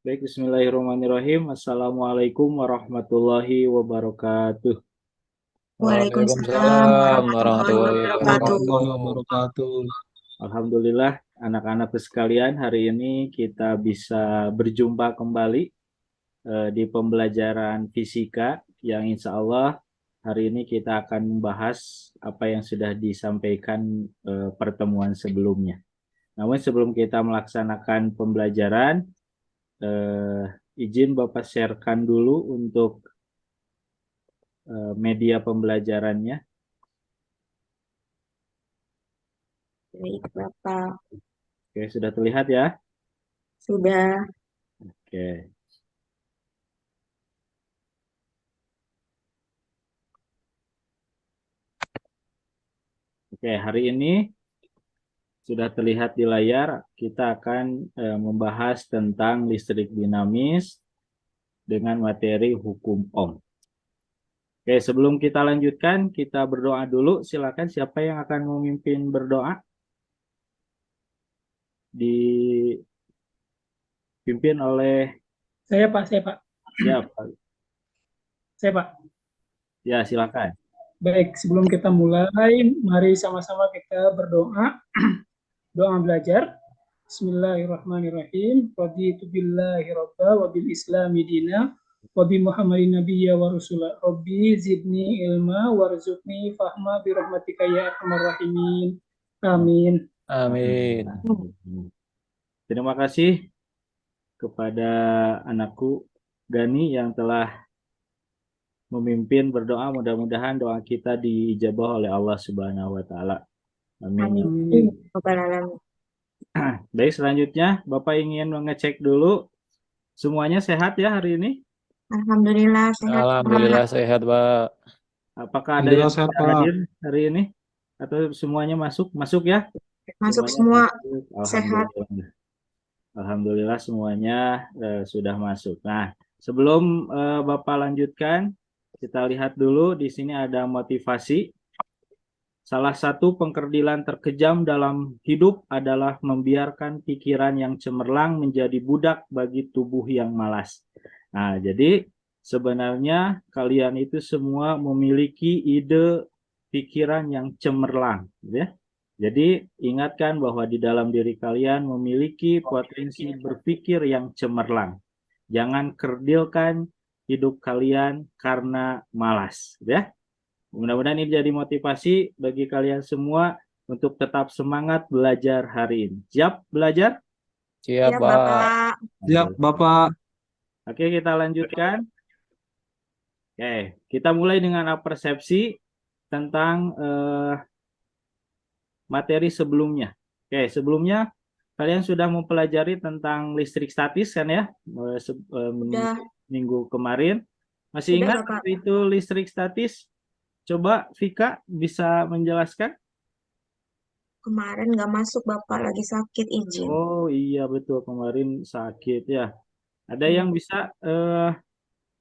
Baik, Bismillahirrahmanirrahim. Assalamualaikum warahmatullahi wabarakatuh. Waalaikumsalam Waalaikumsalam warahmatullahi warahmatullahi wabarakatuh. Warahmatullahi wabarakatuh. wabarakatuh. Alhamdulillah, anak-anakku sekalian, hari ini kita bisa berjumpa kembali di pembelajaran fisika yang insya Allah hari ini kita akan membahas apa yang sudah disampaikan pertemuan sebelumnya. Namun sebelum kita melaksanakan pembelajaran, eh, izin Bapak sharekan dulu untuk media pembelajarannya. Baik, Bapak. Oke, sudah terlihat ya? Sudah. Oke. Oke, hari ini sudah terlihat di layar, kita akan membahas tentang listrik dinamis dengan materi hukum Ohm. Oke, sebelum kita lanjutkan, kita berdoa dulu. Silakan siapa yang akan memimpin berdoa? Dipimpin oleh Saya Pak. siapa? Saya Pak. Ya, silakan. Baik, sebelum kita mulai, mari sama-sama kita berdoa. Doa belajar. Bismillahirrahmanirrahim. Raditu billahi rabba wa bil islami dina wa bi Muhammadin nabiyya wa rasulah. Rabbi zidni ilma warzuqni fahma bi rahmatika ya arhamar rahimin. Amin. Amin. Terima kasih kepada anakku Gani yang telah memimpin berdoa. Mudah-mudahan doa kita diijabah oleh Allah Subhanahu wa taala. Amin. Amin. Rabbal alamin. Baik, selanjutnya Bapak ingin mengecek dulu semuanya sehat ya hari ini? Alhamdulillah sehat, Pak. Alhamdulillah sehat, Pak. Apakah ada yang Alhamdulillah sehat, tidak Pak. hadir hari ini? Atau semuanya masuk? Masuk ya? Masuk Semuanya semua masuk. sehat. Alhamdulillah. Alhamdulillah semuanya sudah masuk. Nah, sebelum Bapak lanjutkan, kita lihat dulu di sini ada motivasi. Salah satu pengkerdilan terkejam dalam hidup adalah membiarkan pikiran yang cemerlang menjadi budak bagi tubuh yang malas. Nah, jadi sebenarnya kalian itu semua memiliki ide pikiran yang cemerlang, ya. Jadi ingatkan bahwa di dalam diri kalian memiliki potensi berpikir yang cemerlang. Jangan kerdilkan hidup kalian karena malas, ya. Mudah-mudahan ini jadi motivasi bagi kalian semua untuk tetap semangat belajar hari ini. Siap belajar? Siap, Ya, Pak. Bapak. Siap, Bapak. Oke, kita lanjutkan. Oke, kita mulai dengan persepsi tentang materi sebelumnya. Oke, sebelumnya kalian sudah mempelajari tentang listrik statis kan ya? Sudah. Minggu kemarin. Masih Sudah, ingat Bapak. apa itu listrik statis? Coba Vika bisa menjelaskan? Kemarin nggak masuk, Bapak. Lagi sakit, izin. Oh iya betul, kemarin sakit ya. Ada yang bisa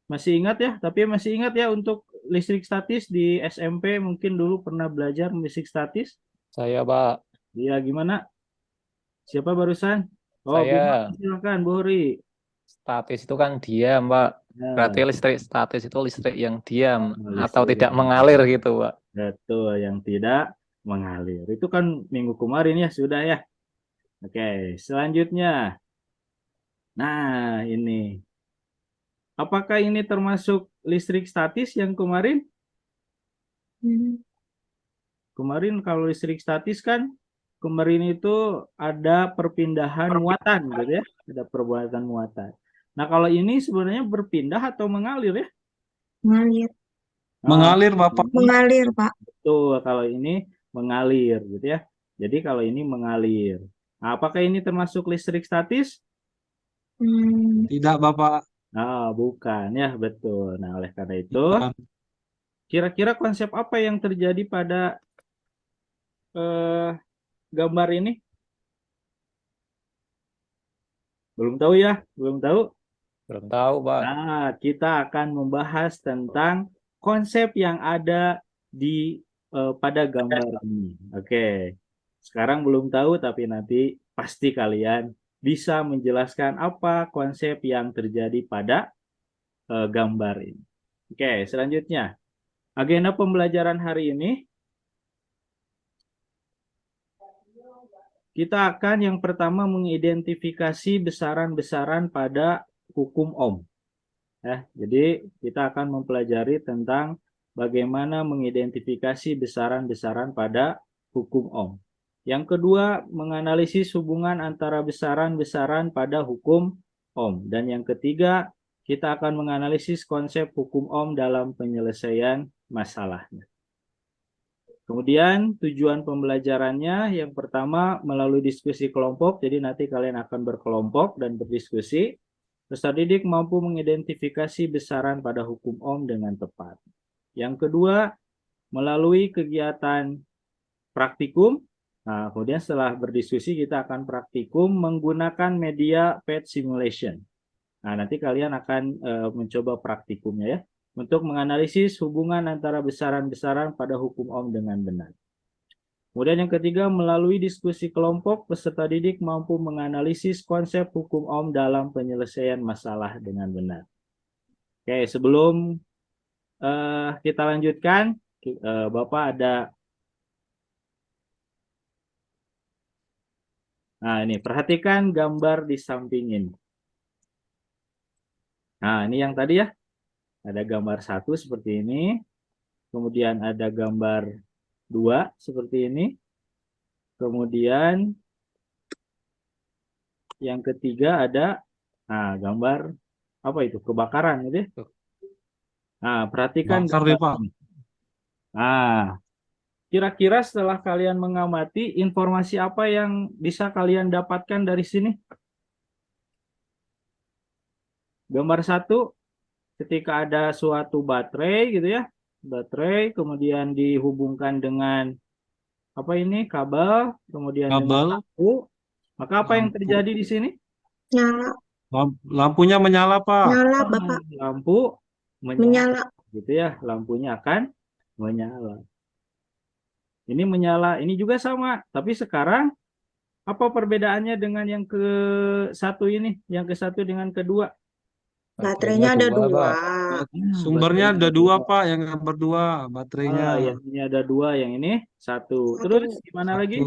masih ingat ya? Tapi masih ingat ya untuk listrik statis di SMP mungkin dulu pernah belajar listrik statis? Saya, Pak. Iya gimana? Siapa barusan? Oh Bima, Saya silakan Bori. statis itu kan diam, Pak. Berarti Ya, listrik statis itu listrik yang diam atau listrik tidak mengalir gitu, Pak. betul yang tidak mengalir. Itu kan minggu kemarin ya sudah ya. Oke, selanjutnya. Nah, ini. Apakah ini termasuk listrik statis yang kemarin? Hmm. Kemarin kalau listrik statis kan kemarin itu ada perpindahan muatan gitu ya, ada perbuatan muatan. Nah kalau ini sebenarnya berpindah atau mengalir ya? Mengalir. Nah, Mengalir, Bapak. ini Mengalir, Pak. betul kalau ini mengalir gitu ya. Jadi kalau ini mengalir. Nah, apakah ini termasuk listrik statis? Hmm. Tidak, Bapak. Nah, bukan ya, betul. Nah, oleh karena itu, Bukan. kira-kira konsep apa yang terjadi pada eh, gambar ini? Belum tahu ya? Belum tahu? Belum tahu, Pak. Nah, kita akan membahas tentang konsep yang ada di pada gambar ini. Oke. Sekarang belum tahu tapi nanti pasti kalian bisa menjelaskan apa konsep yang terjadi pada gambar ini. Oke, selanjutnya. Agenda pembelajaran hari ini, kita akan yang pertama mengidentifikasi besaran-besaran pada hukum Ohm. Ya, jadi kita akan mempelajari tentang bagaimana mengidentifikasi besaran-besaran pada hukum Ohm. Yang kedua, menganalisis hubungan antara besaran-besaran pada hukum Ohm. Dan yang ketiga, kita akan menganalisis konsep hukum Ohm dalam penyelesaian masalahnya. Kemudian tujuan pembelajarannya yang pertama melalui diskusi kelompok, jadi nanti kalian akan berkelompok dan berdiskusi. Peserta didik mampu mengidentifikasi besaran pada hukum Ohm dengan tepat. Yang kedua, melalui kegiatan praktikum. Nah, kemudian setelah berdiskusi kita akan praktikum menggunakan media PET simulation. Nah, nanti kalian akan mencoba praktikumnya ya, untuk menganalisis hubungan antara besaran-besaran pada hukum Ohm dengan benar. Kemudian yang ketiga, melalui diskusi kelompok, peserta didik mampu menganalisis konsep hukum Ohm dalam penyelesaian masalah dengan benar. Oke, sebelum kita lanjutkan, Bapak ada. Nah, ini perhatikan gambar di samping ini. Nah, ini yang tadi ya. Ada gambar 1 seperti ini. Kemudian ada gambar 2 seperti ini. Kemudian yang ketiga ada gambar apa itu? Kebakaran gitu ya. Nah, perhatikan gambar ini. Nah, kira-kira setelah kalian mengamati, informasi apa yang bisa kalian dapatkan dari sini? Gambar 1, ketika ada suatu baterai gitu ya, baterai kemudian dihubungkan dengan apa ini, kabel, kemudian dengan lampu, maka apa yang terjadi di sini? Nyala. Lampunya menyala, Pak. Nyala, Bapak. Lampu Menyala. gitu ya, lampunya akan menyala. Ini menyala, ini juga sama, tapi sekarang apa perbedaannya dengan yang ke satu ini, yang ke satu dengan kedua? Baterainya ada 2. Sumbernya ada 2, Pak. Yang gambar 2 baterainya. Yang ini ada 2, yang ini 1. Terus gimana lagi?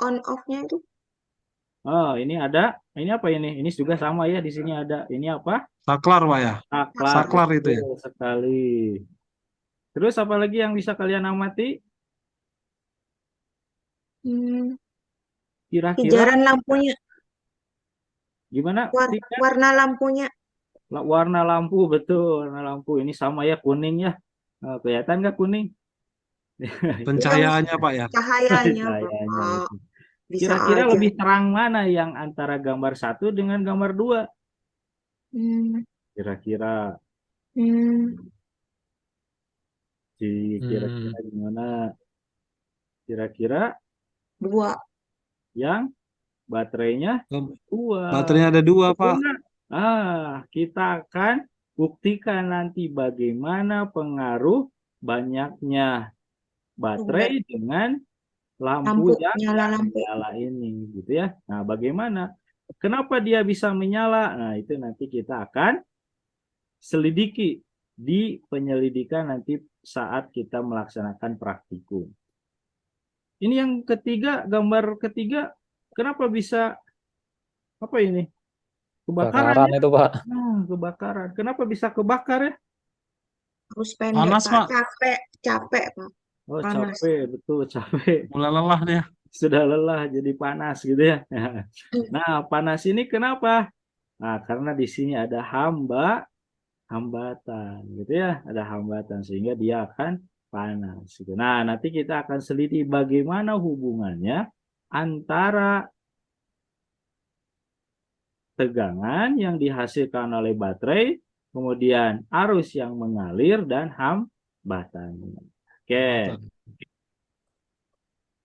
On off-nya itu. Oh, ini ada. Ini apa ini? Ini juga sama ya, di sini ada. Ini apa? Saklar, Pak ya. Saklar itu ya. Sekali. Terus apa lagi yang bisa kalian amati? Kira-kira Pijaran lampunya. gimana? Warna lampunya. Warna lampu, betul. Warna lampu ini sama ya, kuning ya. Kelihatan nggak kuning? Pencahayaannya, Pak ya. Cahayanya, Cahayanya, Bapak. betul. Bisa Kira-kira aja. lebih terang mana yang antara gambar 1 dengan gambar 2? Kira-kira kira-kira gimana? Kira-kira 2. yang baterainya 2. Baterainya ada 2, Pak. Kita akan buktikan nanti bagaimana pengaruh banyaknya baterai dengan lampu yang menyala ini, gitu ya. Nah, bagaimana? Kenapa dia bisa menyala? Nah, itu nanti kita akan selidiki di penyelidikan nanti saat kita melaksanakan praktikum. Ini yang ketiga, gambar ketiga, kenapa bisa apa ini? Kebakaran itu, Pak. Kebakaran. Kenapa bisa kebakar ya? Harus pendek, Panas, Pak. Capek, Pak. Oh, Panas. capek, betul, capek. Mulai lelah dia. Sudah lelah jadi panas gitu ya. Nah, panas ini kenapa? Nah, karena di sini ada hambatan gitu ya, ada hambatan sehingga dia akan panas gitu. Nah, nanti kita akan selidiki bagaimana hubungannya antara tegangan yang dihasilkan oleh baterai, kemudian arus yang mengalir dan hambatan. Oke.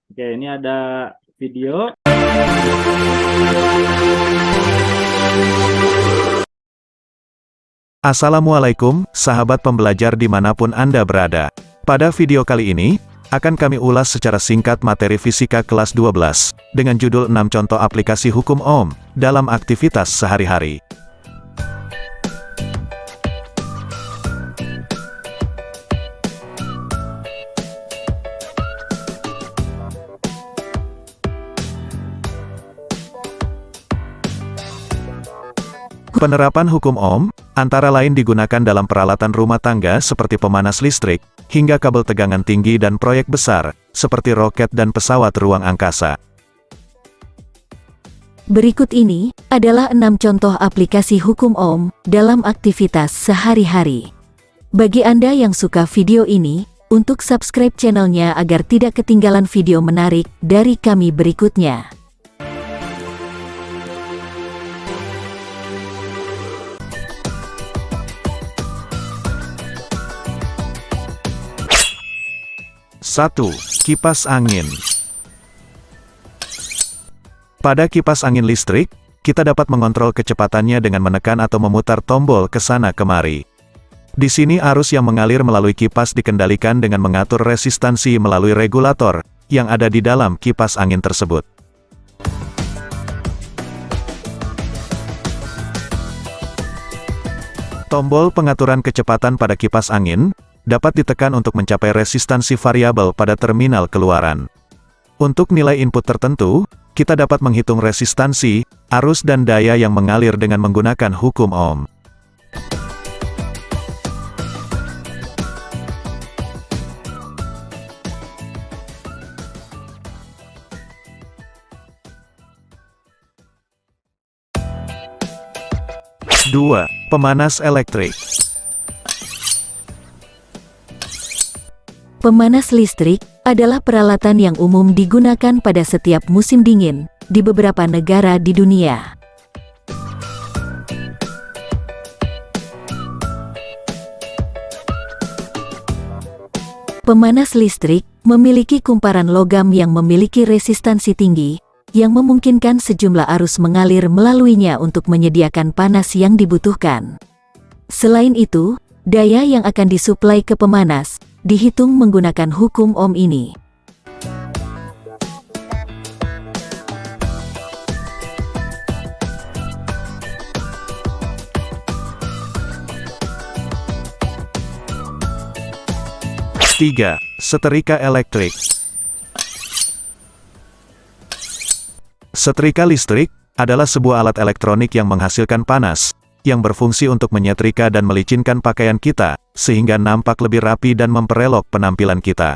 Oke, ini ada video. Assalamualaikum, sahabat pembelajar dimanapun Anda berada. Pada video kali ini, akan kami ulas secara singkat materi fisika kelas 12, dengan judul 6 contoh aplikasi hukum Ohm, dalam aktivitas sehari-hari. Penerapan hukum Ohm, antara lain digunakan dalam peralatan rumah tangga seperti pemanas listrik, hingga kabel tegangan tinggi dan proyek besar, seperti roket dan pesawat ruang angkasa. Berikut ini adalah 6 contoh aplikasi hukum Ohm dalam aktivitas sehari-hari. Bagi Anda yang suka video ini, untuk subscribe channelnya agar tidak ketinggalan video menarik dari kami berikutnya. Satu, kipas angin. Pada kipas angin listrik, kita dapat mengontrol kecepatannya dengan menekan atau memutar tombol ke sana kemari. Di sini arus yang mengalir melalui kipas dikendalikan dengan mengatur resistansi melalui regulator yang ada di dalam kipas angin tersebut. Tombol pengaturan kecepatan pada kipas angin dapat ditekan untuk mencapai resistansi variabel pada terminal keluaran. Untuk nilai input tertentu, kita dapat menghitung resistansi, arus dan daya yang mengalir dengan menggunakan hukum Ohm. Dua, pemanas elektrik. Pemanas listrik adalah peralatan yang umum digunakan pada setiap musim dingin di beberapa negara di dunia. Pemanas listrik memiliki kumparan logam yang memiliki resistansi tinggi, yang memungkinkan sejumlah arus mengalir melaluinya untuk menyediakan panas yang dibutuhkan. Selain itu, daya yang akan disuplai ke pemanas dihitung menggunakan hukum Ohm ini. Tiga, setrika elektrik. Setrika listrik adalah sebuah alat elektronik yang menghasilkan panas, yang berfungsi untuk menyetrika dan melicinkan pakaian kita, sehingga nampak lebih rapi dan memperelok penampilan kita.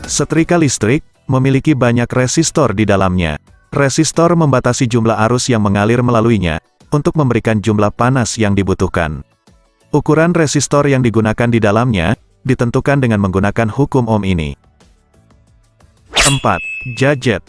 Setrika listrik memiliki banyak resistor di dalamnya. Resistor membatasi jumlah arus yang mengalir melaluinya, untuk memberikan jumlah panas yang dibutuhkan. Ukuran resistor yang digunakan di dalamnya ditentukan dengan menggunakan hukum Ohm ini. 4. Gadget.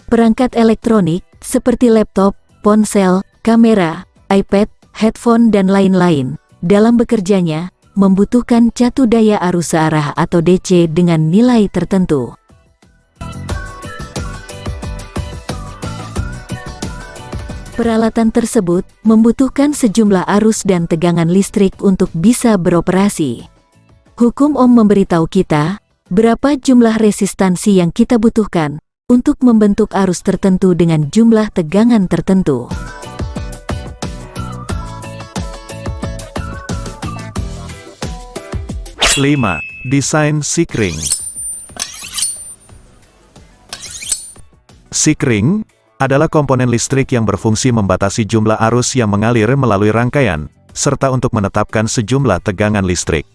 Perangkat elektronik seperti laptop, ponsel, kamera, iPad, headphone dan lain-lain dalam bekerjanya membutuhkan catu daya arus searah atau DC dengan nilai tertentu. Peralatan tersebut membutuhkan sejumlah arus dan tegangan listrik untuk bisa beroperasi. Hukum Ohm memberitahu kita berapa jumlah resistansi yang kita butuhkan untuk membentuk arus tertentu dengan jumlah tegangan tertentu. Lima, desain Sikring. Sikring adalah komponen listrik yang berfungsi membatasi jumlah arus yang mengalir melalui rangkaian, serta untuk menetapkan sejumlah tegangan listrik.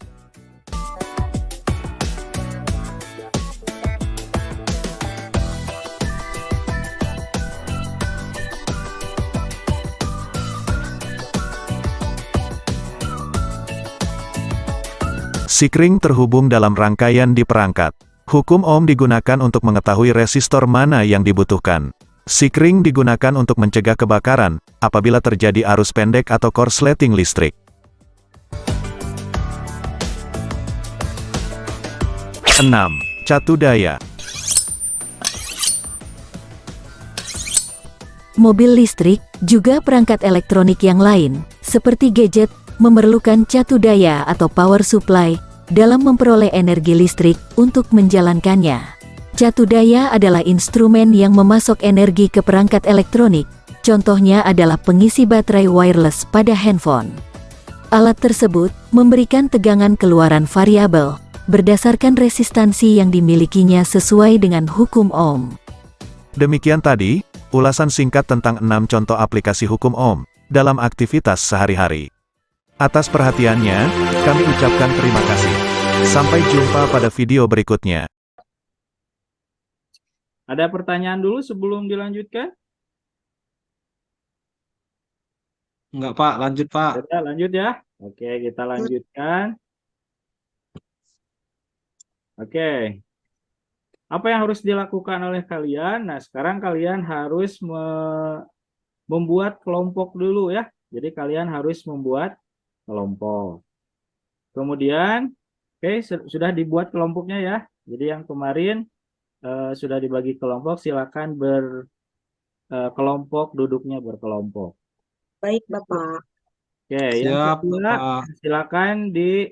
Sikring terhubung dalam rangkaian di perangkat. Hukum Ohm digunakan untuk mengetahui resistor mana yang dibutuhkan. Sikring digunakan untuk mencegah kebakaran apabila terjadi arus pendek atau korsleting listrik. 6. Catu daya. Mobil listrik, juga perangkat elektronik yang lain, seperti gadget, memerlukan catu daya atau power supply dalam memperoleh energi listrik untuk menjalankannya. Catu daya adalah instrumen yang memasok energi ke perangkat elektronik. Contohnya adalah pengisi baterai wireless pada handphone. Alat tersebut memberikan tegangan keluaran variabel berdasarkan resistansi yang dimilikinya sesuai dengan hukum Ohm. Demikian tadi, ulasan singkat tentang 6 contoh aplikasi hukum Ohm dalam aktivitas sehari-hari. Atas perhatiannya, kami ucapkan terima kasih. Sampai jumpa pada video berikutnya. Ada pertanyaan dulu sebelum dilanjutkan? Enggak, Pak. Lanjut, Pak. Sudah, lanjut ya. Oke, kita lanjutkan. Oke. Apa yang harus dilakukan oleh kalian? Nah, sekarang kalian harus membuat kelompok dulu ya. Jadi kalian harus membuat kelompok. Kemudian, oke, sudah dibuat kelompoknya ya. Jadi yang kemarin sudah dibagi kelompok, silakan berkelompok, duduknya berkelompok. Baik, Bapak. Oke, yang Siap, kedua, Bapak. silakan di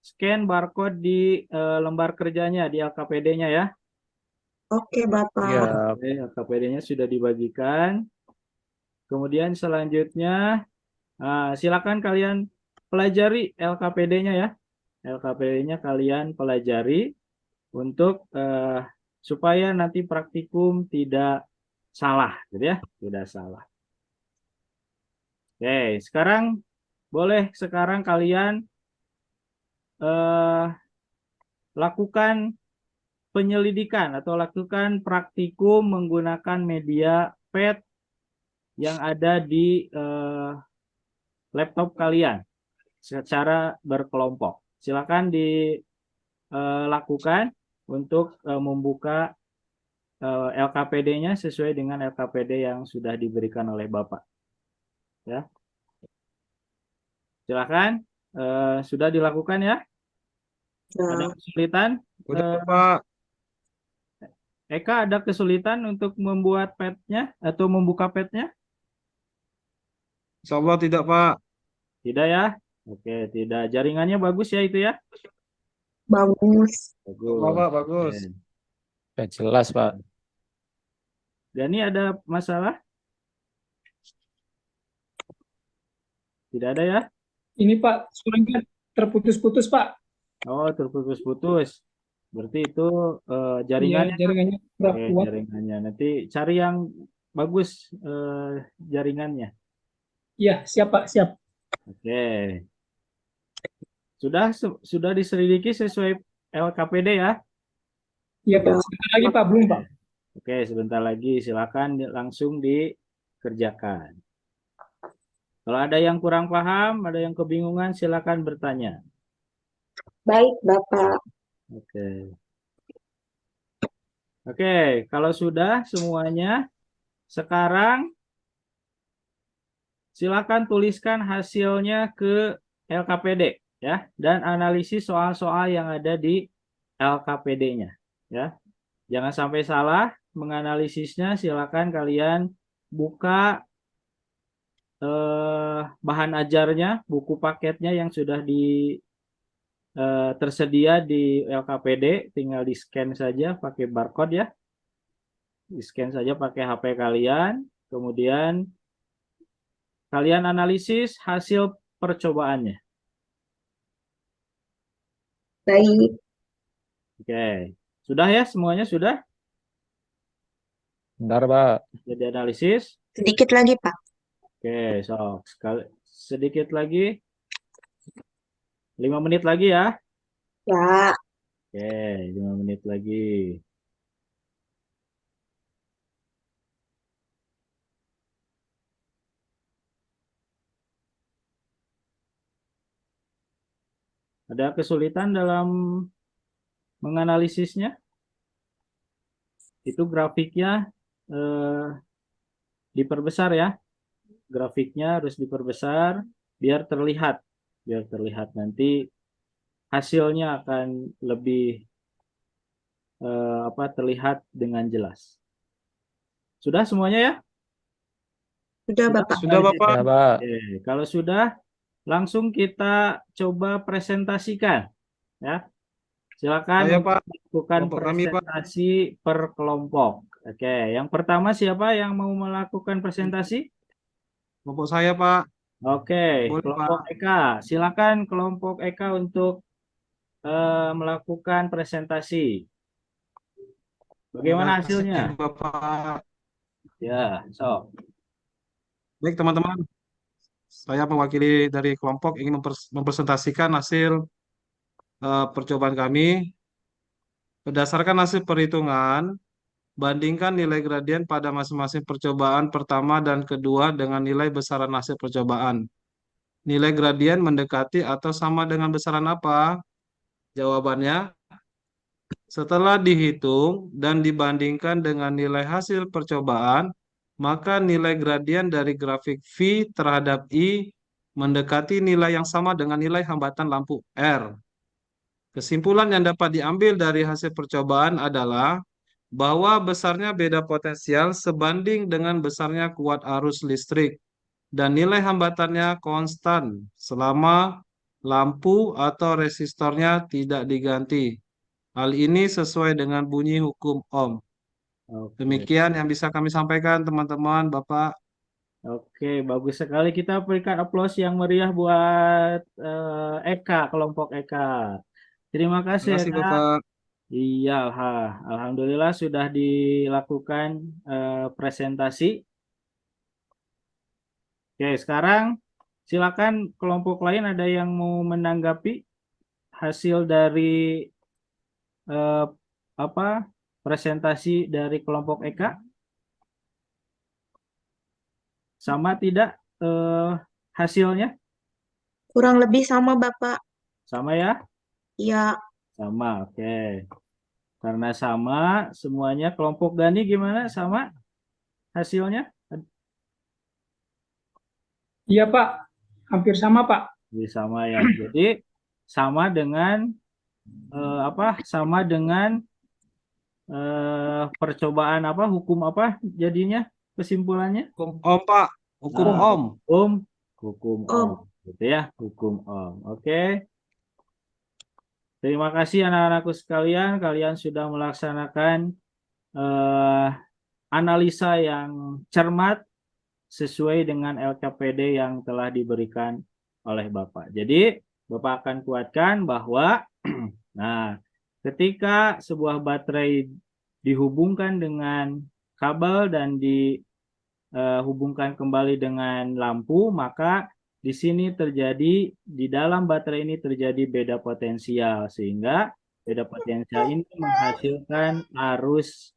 scan barcode di lembar kerjanya, di LKPD-nya ya. Oke, Bapak. Ya, Oke, LKPD-nya sudah dibagikan. Kemudian selanjutnya, silakan kalian pelajari LKPD-nya ya. LKPD-nya kalian pelajari untuk supaya nanti praktikum tidak salah, gitu ya, tidak salah. Oke, sekarang kalian lakukan penyelidikan atau lakukan praktikum menggunakan media pad yang ada di laptop kalian secara berkelompok. Silakan dilakukan untuk membuka LKPD-nya sesuai dengan LKPD yang sudah diberikan oleh Bapak. Ya, silakan. Sudah dilakukan ya? Ada Ya. kesulitan? Udah, Pak. Eka, ada kesulitan untuk membuat pad-nya atau membuka pad-nya? Insya Allah tidak, Pak. Tidak ya? Oke, tidak. Jaringannya bagus ya itu ya? Bagus. Bagus. Bapak, bagus. Oke. sudah jelas, Pak. Dani, ada masalah? Tidak ada ya? Ini Pak, suaranya terputus-putus Pak. Oh, terputus-putus. Berarti itu Iya, jaringannya. jaringannya kurang Oke, kuat. jaringannya. Nanti cari yang bagus jaringannya. Iya, siap Pak, siap. Oke. Sudah diselidiki sesuai LKPD ya? Iya Pak, sebentar lagi Pak, belum Pak. Oke, sebentar lagi silakan langsung dikerjakan. Kalau ada yang kurang paham, ada yang kebingungan, silakan bertanya. Baik, Bapak. Oke. Oke, kalau sudah semuanya, sekarang silakan tuliskan hasilnya ke LKPD ya, dan analisis soal-soal yang ada di LKPD-nya ya. Jangan sampai salah menganalisisnya. Silakan kalian buka bahan ajarnya, buku paketnya yang sudah tersedia di LKPD, tinggal di scan saja pakai barcode ya, di scan saja pakai HP kalian, kemudian kalian analisis hasil percobaannya. Baik. Oke, sudah ya, semuanya sudah Bentar, Pak. jadi analisis. Sedikit lagi, Pak. Oke, sedikit lagi, 5 menit lagi ya. Ya. Oke, 5 menit lagi. Ada kesulitan dalam menganalisisnya? Itu grafiknya diperbesar ya. Grafiknya harus diperbesar biar terlihat. Biar terlihat nanti hasilnya akan lebih terlihat dengan jelas. Sudah semuanya ya? Sudah, Bapak. Sudah, Bapak. Ya, Pak. Oke, kalau sudah, langsung kita coba presentasikan ya. Silakan Saya, untuk Pak. melakukan Kelompok kami, Pak. presentasi per kelompok. Oke, yang pertama siapa yang mau melakukan presentasi? Kelompok saya, Pak. Oke, Boleh, kelompok Pak. Eka. Silakan kelompok Eka untuk melakukan presentasi. Bagaimana Terima kasih, hasilnya? Bapak. Ya, so. Baik, teman-teman. Saya mewakili dari kelompok ingin mempresentasikan hasil percobaan kami. Berdasarkan hasil perhitungan, bandingkan nilai gradien pada masing-masing percobaan pertama dan kedua dengan nilai besaran hasil percobaan. Nilai gradien mendekati atau sama dengan besaran apa? Jawabannya, setelah dihitung dan dibandingkan dengan nilai hasil percobaan, maka nilai gradien dari grafik V terhadap I mendekati nilai yang sama dengan nilai hambatan lampu R. Kesimpulan yang dapat diambil dari hasil percobaan adalah bahwa besarnya beda potensial sebanding dengan besarnya kuat arus listrik dan nilai hambatannya konstan selama lampu atau resistornya tidak diganti. Hal ini sesuai dengan bunyi hukum Ohm. Oke. Demikian yang bisa kami sampaikan, teman-teman, Bapak. Oke, bagus sekali. Kita berikan aplaus yang meriah buat Eka, kelompok Eka. Terima Terima kasih, kasih, Eka. Bapak. Iya, alhamdulillah sudah dilakukan presentasi. Oke, sekarang silakan kelompok lain ada yang mau menanggapi hasil dari presentasi dari kelompok Eka? Sama tidak hasilnya? Kurang lebih sama, Bapak. Sama ya? Iya, Sama, oke. Karena sama semuanya, kelompok Gani gimana? Sama hasilnya? Iya, Pak. Hampir sama, Pak. Jadi sama ya. Jadi sama dengan sama dengan percobaan hukum jadinya kesimpulannya? Hukum Ohm, Pak. Hukum Nah, Ohm. hukum Ohm. gitu ya, hukum Ohm. Oke. Terima kasih anak-anakku sekalian, kalian sudah melaksanakan analisa yang cermat sesuai dengan LKPD yang telah diberikan oleh Bapak. Jadi, Bapak akan kuatkan bahwa nah, ketika sebuah baterai dihubungkan dengan kabel dan dihubungkan kembali dengan lampu, maka di sini di dalam baterai ini terjadi beda potensial, sehingga beda potensial ini menghasilkan arus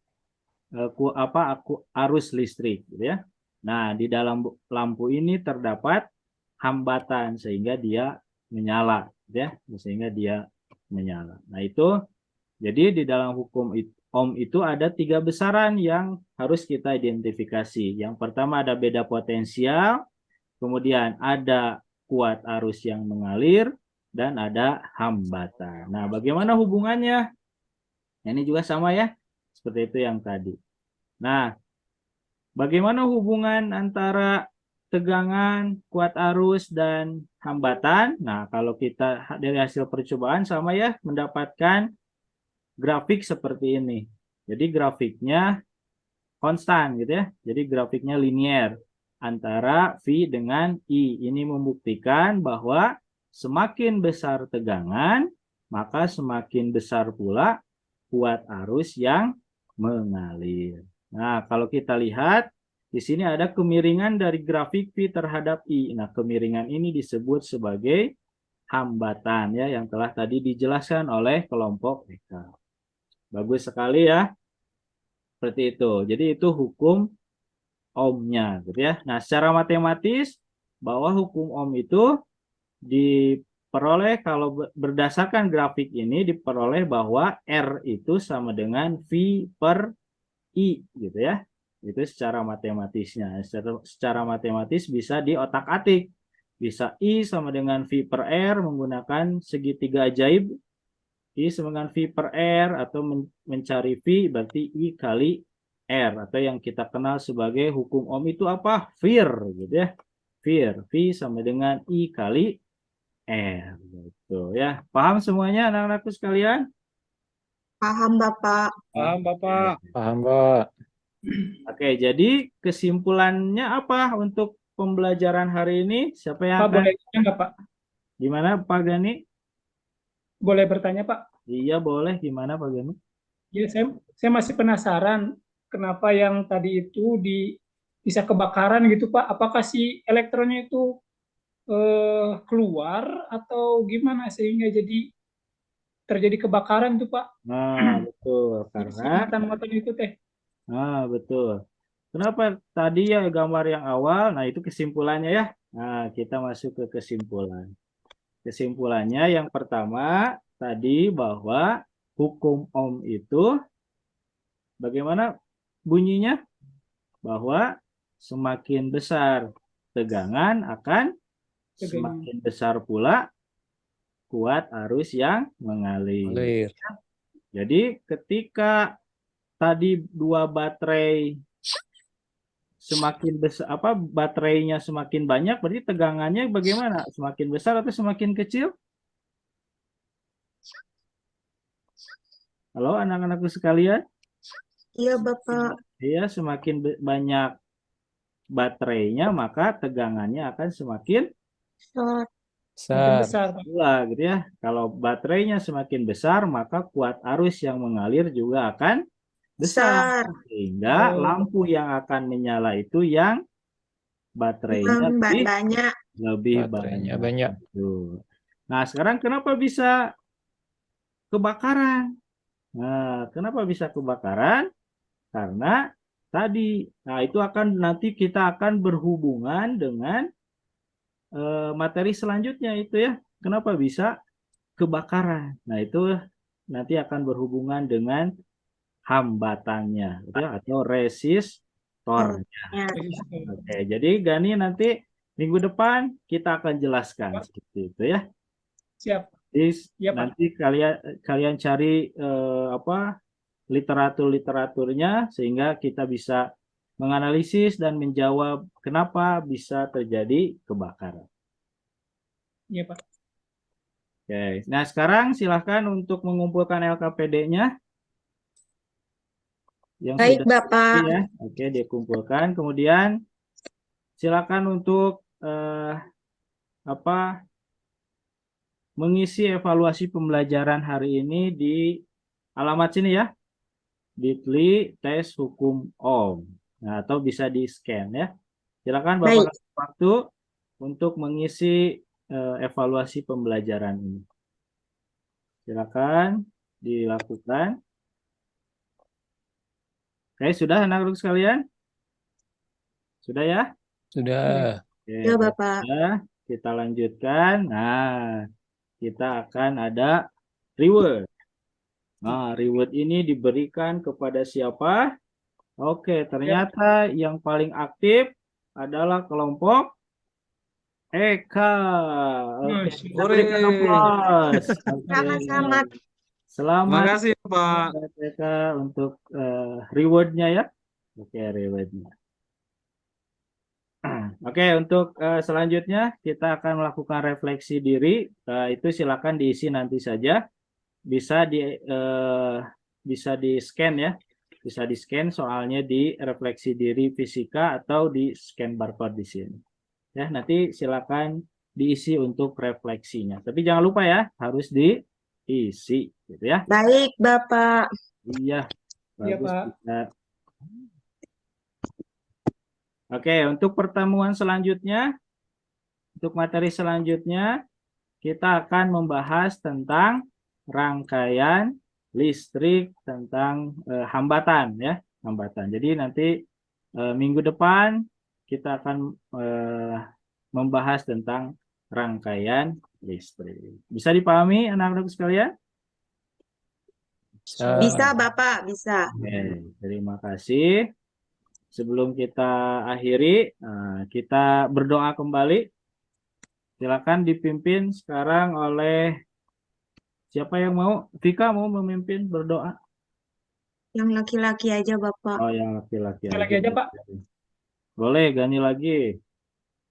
arus listrik, gitu ya. Nah, di dalam lampu ini terdapat hambatan sehingga dia menyala, gitu ya, sehingga dia menyala. Nah, itu jadi di dalam hukum Ohm itu ada 3 besaran yang harus kita identifikasi. Yang pertama ada beda potensial, kemudian ada kuat arus yang mengalir, dan ada hambatan. Nah, bagaimana hubungannya? Ini juga sama ya, seperti itu yang tadi. Nah, bagaimana hubungan antara tegangan, kuat arus, dan hambatan? Nah, kalau kita dari hasil percobaan sama ya, mendapatkan grafik seperti ini. Jadi grafiknya konstan gitu ya. Jadi grafiknya linear antara V dengan I. Ini membuktikan bahwa semakin besar tegangan, maka semakin besar pula kuat arus yang mengalir. Nah, kalau kita lihat di sini ada kemiringan dari grafik V terhadap I. Nah, kemiringan ini disebut sebagai hambatan ya, yang telah tadi dijelaskan oleh kelompok Eka. Bagus sekali ya. Seperti itu. Jadi itu hukum Ohm-nya gitu ya. Nah, secara matematis bahwa hukum Ohm itu diperoleh kalau berdasarkan grafik ini diperoleh bahwa R itu sama dengan V per I gitu ya. Itu secara matematisnya. Secara matematis bisa diotak-atik. Bisa I sama dengan V per R menggunakan segitiga ajaib I sama dengan V per R, atau mencari V berarti I kali R, atau yang kita kenal sebagai hukum Ohm itu apa? Vir, gitu ya. Vir, V sama dengan I kali R, gitu ya. Paham semuanya anak-anakku sekalian? Paham, Bapak. Paham, Bapak. Paham, Pak. Oke, jadi kesimpulannya apa untuk pembelajaran hari ini? Siapa yang Pak, akan? boleh tanya nggak, Pak? Gimana Pak Gani? Boleh bertanya, Pak? Iya boleh, gimana Pak Gani? Ya, saya masih penasaran kenapa yang tadi itu bisa kebakaran gitu, Pak. Apakah si elektronnya itu keluar atau gimana sehingga jadi terjadi kebakaran tuh, Pak? Nah, betul. Si Karena, matan-matan itu teh. betul. Kenapa tadi ya gambar yang awal? Nah, itu kesimpulannya ya. Nah, kita masuk ke kesimpulan. Kesimpulannya yang pertama tadi bahwa hukum Ohm itu bagaimana bunyinya? Bahwa semakin besar tegangan akan semakin besar pula kuat arus yang mengalir. Mengalir. Jadi ketika tadi dua baterai semakin besar, baterainya semakin banyak, berarti tegangannya bagaimana? Semakin besar atau semakin kecil? Halo anak-anakku sekalian? Iya, Bapak. Iya, semakin banyak baterainya, maka tegangannya akan semakin Besar. Besar. Besar, Pak. pula, gitu ya. Kalau baterainya semakin besar, maka kuat arus yang mengalir juga akan besar. Sehingga lampu yang akan menyala itu yang baterainya Banyak. lebih Baterainya banyak. banyak. Tuh. Nah, sekarang kenapa bisa kebakaran? Nah, kenapa bisa kebakaran? Karena tadi, nah itu akan nanti kita akan berhubungan dengan materi selanjutnya itu ya. Kenapa bisa kebakaran? Nah, itu nanti akan berhubungan dengan hambatannya gitu ya, atau resistornya. Ya. Oke, jadi Gani nanti minggu depan kita akan jelaskan seperti itu ya. Siap. Jadi Iya, Pak. nanti kalian cari literaturnya sehingga kita bisa menganalisis dan menjawab kenapa bisa terjadi kebakaran. Iya, Pak. Oke, nah sekarang silahkan untuk mengumpulkan LKPD-nya yang Baik, sudah Bapak. ya. Oke, dikumpulkan. Kemudian silakan untuk mengisi evaluasi pembelajaran hari ini di alamat sini ya, bit.ly tes hukum Ohm. Nah, atau bisa di scan ya. Silakan Bapak kasih waktu untuk mengisi evaluasi pembelajaran ini. Silakan dilakukan. Oke, sudah anak-anak sekalian? Sudah ya? Sudah. Oke, Ya, Bapak. sudah. Kita lanjutkan. Nah, kita akan ada reward. Nah, reward ini diberikan kepada siapa? Oke, ternyata yang paling aktif adalah kelompok Eka. Oke, kita berikan aplaus. Oke. Sama-sama. Terima Selamat kasih, Pak. Eka untuk rewardnya ya. Oke, rewardnya. Oke, untuk selanjutnya kita akan melakukan refleksi diri. Itu silakan diisi nanti saja. Bisa di scan ya. Bisa di scan soalnya di refleksi diri fisika atau di scan barcode di sini. Ya, nanti silakan diisi untuk refleksinya. Tapi jangan lupa ya, harus diisi gitu ya. Baik, Bapak. Iya, Iya, bagus Pak. kita. Oke, untuk pertemuan selanjutnya, untuk materi selanjutnya, kita akan membahas tentang rangkaian listrik, tentang hambatan ya, hambatan. Jadi nanti minggu depan kita akan membahas tentang rangkaian listrik. Bisa dipahami anak-anak sekalian? Bisa, Bapak. Bisa. Oke, terima kasih. Sebelum kita akhiri, kita berdoa kembali. Silakan dipimpin sekarang oleh Siapa yang mau? Vika mau memimpin berdoa? Yang laki-laki aja Bapak. Oh, yang laki-laki Sekali lagi aja, Pak. Boleh, Gani lagi.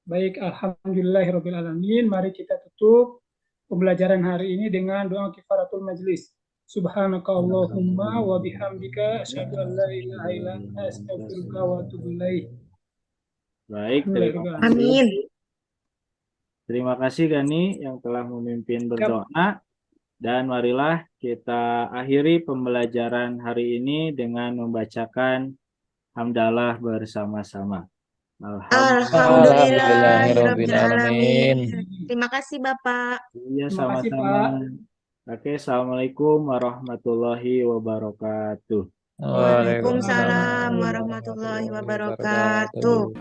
Baik, alhamdulillahirrabbilalamin. Mari kita tutup pembelajaran hari ini dengan doa kifaratul majlis. Subhanaka Allahumma wa bihamdika asyhadu an la ilaha illa anta astaghfiruka wa atubu ilaik. Baik, terima kasih. Amin. Terima kasih Gani yang telah memimpin berdoa. Dan marilah kita akhiri pembelajaran hari ini dengan membacakan hamdalah bersama-sama. Alhamdulillahirrabbilalamin. Terima kasih Bapak. Iya, Terima kasih, sama-sama. Oke, Assalamualaikum warahmatullahi wabarakatuh. Waalaikumsalam warahmatullahi wabarakatuh.